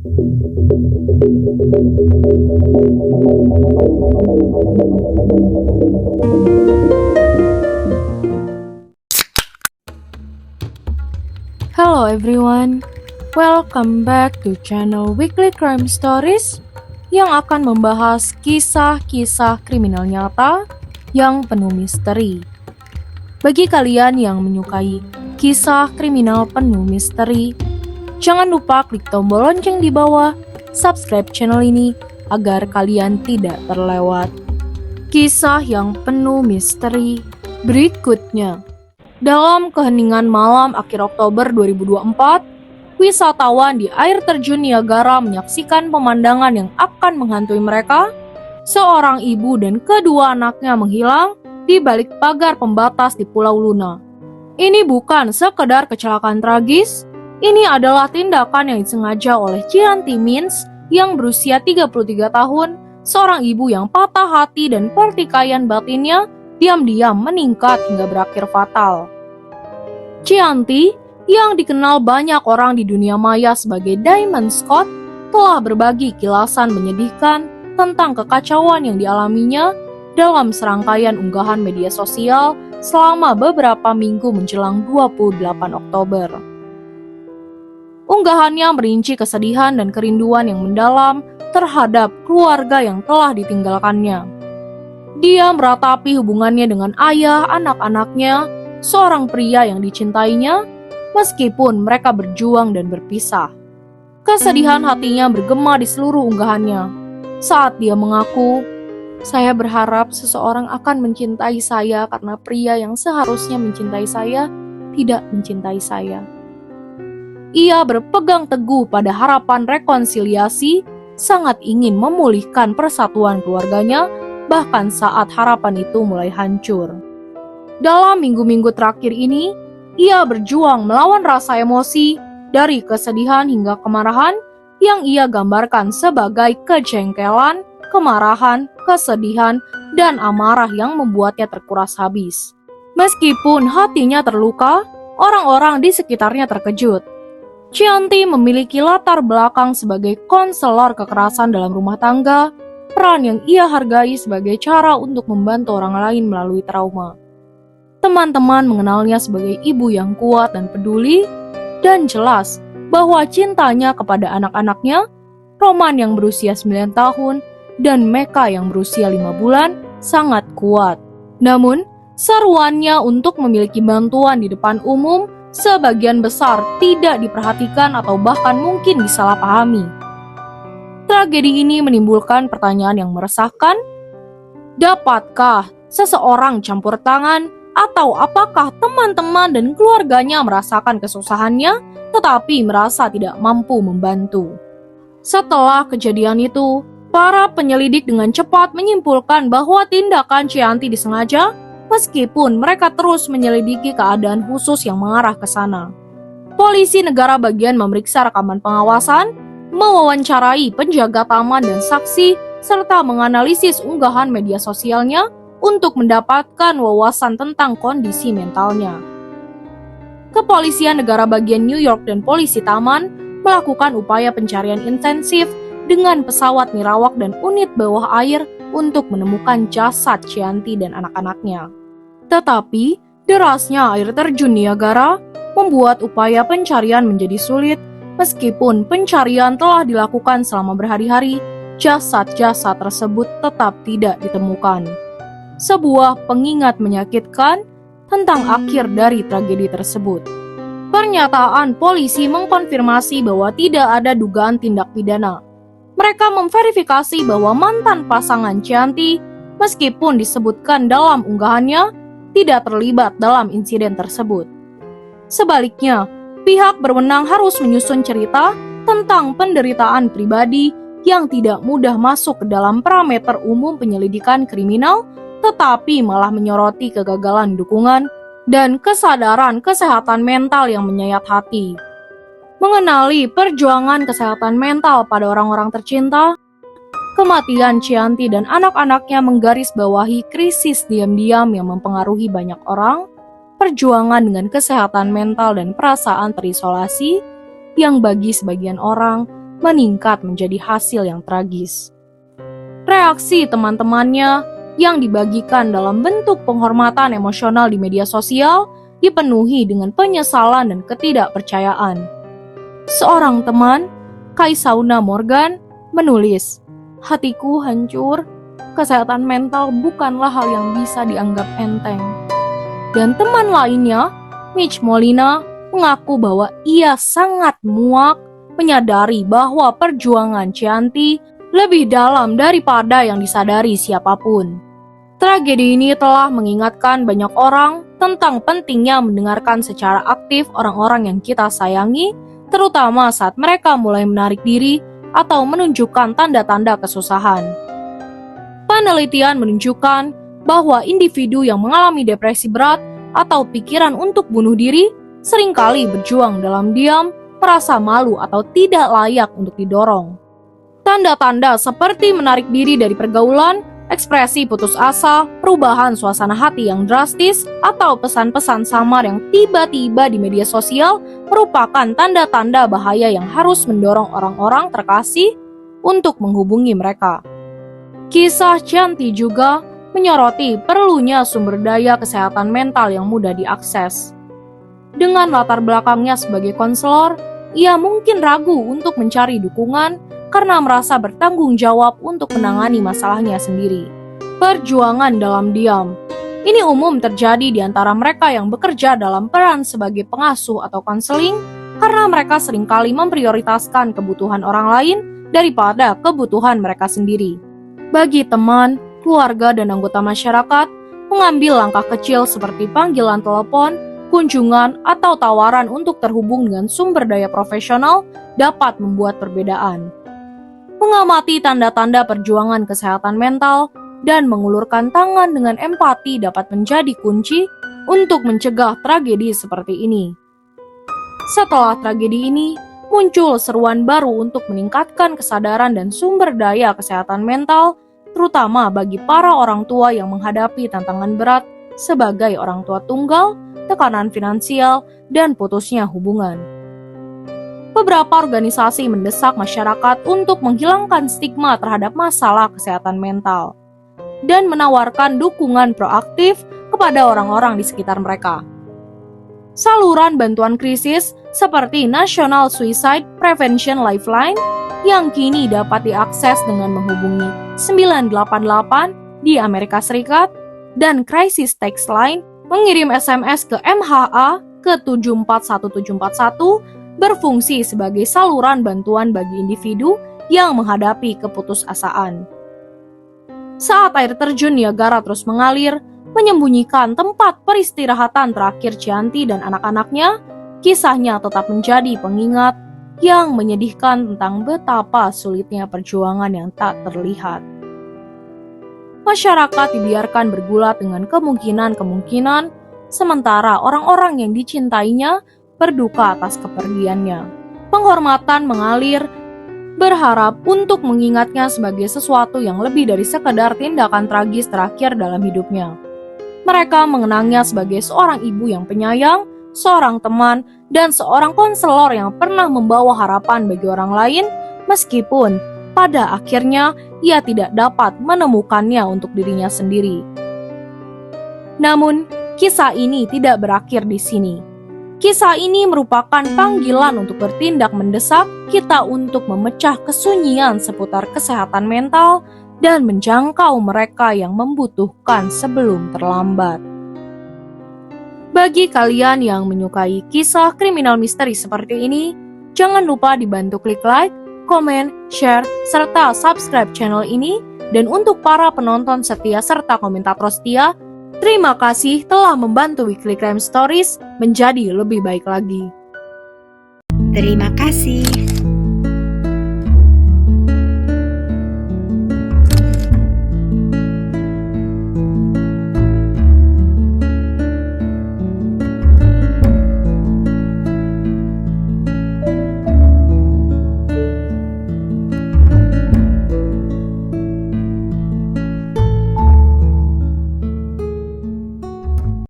Hello everyone, welcome back to channel Weekly Crime Stories yang akan membahas kisah-kisah kriminal nyata yang penuh misteri. Bagi kalian yang menyukai kisah kriminal penuh misteri, jangan lupa klik tombol lonceng di bawah, subscribe channel ini agar kalian tidak terlewat kisah yang penuh misteri berikutnya. Dalam keheningan malam akhir Oktober 2024, wisatawan di air terjun Niagara menyaksikan pemandangan yang akan menghantui mereka. Seorang ibu dan kedua anaknya menghilang di balik pagar pembatas di Pulau Luna. Ini bukan sekedar kecelakaan tragis, ini adalah tindakan yang disengaja oleh Chianti Means yang berusia 33 tahun, seorang ibu yang patah hati dan pertikaian batinnya diam-diam meningkat hingga berakhir fatal. Chianti, yang dikenal banyak orang di dunia maya sebagai Diamond Scott, telah berbagi kilasan menyedihkan tentang kekacauan yang dialaminya dalam serangkaian unggahan media sosial selama beberapa minggu menjelang 28 Oktober. Unggahannya merinci kesedihan dan kerinduan yang mendalam terhadap keluarga yang telah ditinggalkannya. Dia meratapi hubungannya dengan ayah anak-anaknya, seorang pria yang dicintainya, meskipun mereka berjuang dan berpisah. Kesedihan hatinya bergema di seluruh unggahannya saat dia mengaku, "Saya berharap seseorang akan mencintai saya karena pria yang seharusnya mencintai saya tidak mencintai saya." Ia berpegang teguh pada harapan rekonsiliasi, sangat ingin memulihkan persatuan keluarganya, bahkan saat harapan itu mulai hancur. Dalam minggu-minggu terakhir ini, ia berjuang melawan rasa emosi dari kesedihan hingga kemarahan yang ia gambarkan sebagai kejengkelan, kemarahan, kesedihan, dan amarah yang membuatnya terkuras habis. Meskipun hatinya terluka, orang-orang di sekitarnya terkejut. Chianti memiliki latar belakang sebagai konselor kekerasan dalam rumah tangga, peran yang ia hargai sebagai cara untuk membantu orang lain melalui trauma. Teman-teman mengenalnya sebagai ibu yang kuat dan peduli, dan jelas bahwa cintanya kepada anak-anaknya, Roman yang berusia 9 tahun, dan Mecca yang berusia 5 bulan, sangat kuat. Namun, seruannya untuk memiliki bantuan di depan umum sebagian besar tidak diperhatikan atau bahkan mungkin disalahpahami. Tragedi ini menimbulkan pertanyaan yang meresahkan. Dapatkah seseorang campur tangan, atau apakah teman-teman dan keluarganya merasakan kesusahannya tetapi merasa tidak mampu membantu? Setelah kejadian itu, para penyelidik dengan cepat menyimpulkan bahwa tindakan Chianti disengaja, meskipun mereka terus menyelidiki keadaan khusus yang mengarah ke sana. Polisi negara bagian memeriksa rekaman pengawasan, mewawancarai penjaga taman dan saksi, serta menganalisis unggahan media sosialnya untuk mendapatkan wawasan tentang kondisi mentalnya. Kepolisian negara bagian New York dan polisi taman melakukan upaya pencarian intensif dengan pesawat nirawak dan unit bawah air untuk menemukan jasad Chianti dan anak-anaknya. Tetapi, derasnya air terjun Niagara membuat upaya pencarian menjadi sulit. Meskipun pencarian telah dilakukan selama berhari-hari, jasad-jasad tersebut tetap tidak ditemukan. Sebuah pengingat menyakitkan tentang akhir dari tragedi tersebut. Pernyataan polisi mengkonfirmasi bahwa tidak ada dugaan tindak pidana. Mereka memverifikasi bahwa mantan pasangan Chianti, meskipun disebutkan dalam unggahannya, tidak terlibat dalam insiden tersebut. Sebaliknya, pihak berwenang harus menyusun cerita tentang penderitaan pribadi yang tidak mudah masuk ke dalam parameter umum penyelidikan kriminal, tetapi malah menyoroti kegagalan dukungan dan kesadaran kesehatan mental yang menyayat hati. Mengenali perjuangan kesehatan mental pada orang-orang tercinta, kematian Chianti dan anak-anaknya menggarisbawahi krisis diam-diam yang mempengaruhi banyak orang, perjuangan dengan kesehatan mental dan perasaan terisolasi, yang bagi sebagian orang meningkat menjadi hasil yang tragis. Reaksi teman-temannya yang dibagikan dalam bentuk penghormatan emosional di media sosial dipenuhi dengan penyesalan dan ketidakpercayaan. Seorang teman, Kaisauna Morgan, menulis, "Hatiku hancur, kesehatan mental bukanlah hal yang bisa dianggap enteng." Dan teman lainnya, Mitch Molina, mengaku bahwa ia sangat muak menyadari bahwa perjuangan Chianti lebih dalam daripada yang disadari siapapun. Tragedi ini telah mengingatkan banyak orang tentang pentingnya mendengarkan secara aktif orang-orang yang kita sayangi, terutama saat mereka mulai menarik diri atau menunjukkan tanda-tanda kesusahan. Penelitian menunjukkan bahwa individu yang mengalami depresi berat atau pikiran untuk bunuh diri seringkali berjuang dalam diam, merasa malu atau tidak layak untuk didorong. Tanda-tanda seperti menarik diri dari pergaulan, ekspresi putus asa, perubahan suasana hati yang drastis, atau pesan-pesan samar yang tiba-tiba di media sosial merupakan tanda-tanda bahaya yang harus mendorong orang-orang terkasih untuk menghubungi mereka. Kisah Chianti juga menyoroti perlunya sumber daya kesehatan mental yang mudah diakses. Dengan latar belakangnya sebagai konselor, ia mungkin ragu untuk mencari dukungan karena merasa bertanggung jawab untuk menangani masalahnya sendiri. Perjuangan dalam diam. Ini umum terjadi di antara mereka yang bekerja dalam peran sebagai pengasuh atau konseling karena mereka seringkali memprioritaskan kebutuhan orang lain daripada kebutuhan mereka sendiri. Bagi teman, keluarga, dan anggota masyarakat, mengambil langkah kecil seperti panggilan telepon, kunjungan, atau tawaran untuk terhubung dengan sumber daya profesional dapat membuat perbedaan. Mengamati tanda-tanda perjuangan kesehatan mental dan mengulurkan tangan dengan empati dapat menjadi kunci untuk mencegah tragedi seperti ini. Setelah tragedi ini, muncul seruan baru untuk meningkatkan kesadaran dan sumber daya kesehatan mental, terutama bagi para orang tua yang menghadapi tantangan berat sebagai orang tua tunggal, tekanan finansial, dan putusnya hubungan. Beberapa organisasi mendesak masyarakat untuk menghilangkan stigma terhadap masalah kesehatan mental dan menawarkan dukungan proaktif kepada orang-orang di sekitar mereka. Saluran bantuan krisis seperti National Suicide Prevention Lifeline yang kini dapat diakses dengan menghubungi 988 di Amerika Serikat dan Crisis Text Line mengirim SMS ke MHA ke 741741 berfungsi sebagai saluran bantuan bagi individu yang menghadapi keputusasaan. Saat air terjun Niagara terus mengalir, menyembunyikan tempat peristirahatan terakhir Chianti dan anak-anaknya, kisahnya tetap menjadi pengingat yang menyedihkan tentang betapa sulitnya perjuangan yang tak terlihat. Masyarakat dibiarkan bergulat dengan kemungkinan-kemungkinan, sementara orang-orang yang dicintainya berduka atas kepergiannya. Penghormatan mengalir, berharap untuk mengingatnya sebagai sesuatu yang lebih dari sekedar tindakan tragis terakhir dalam hidupnya. Mereka mengenangnya sebagai seorang ibu yang penyayang, seorang teman, dan seorang konselor yang pernah membawa harapan bagi orang lain, meskipun pada akhirnya ia tidak dapat menemukannya untuk dirinya sendiri. Namun, kisah ini tidak berakhir di sini. Kisah ini merupakan panggilan untuk bertindak mendesak kita untuk memecah kesunyian seputar kesehatan mental dan menjangkau mereka yang membutuhkan sebelum terlambat. Bagi kalian yang menyukai kisah kriminal misteri seperti ini, jangan lupa dibantu klik like, komen, share, serta subscribe channel ini. Dan untuk para penonton setia serta komentator setia, terima kasih telah membantu Weekly Crime Stories menjadi lebih baik lagi. Terima kasih.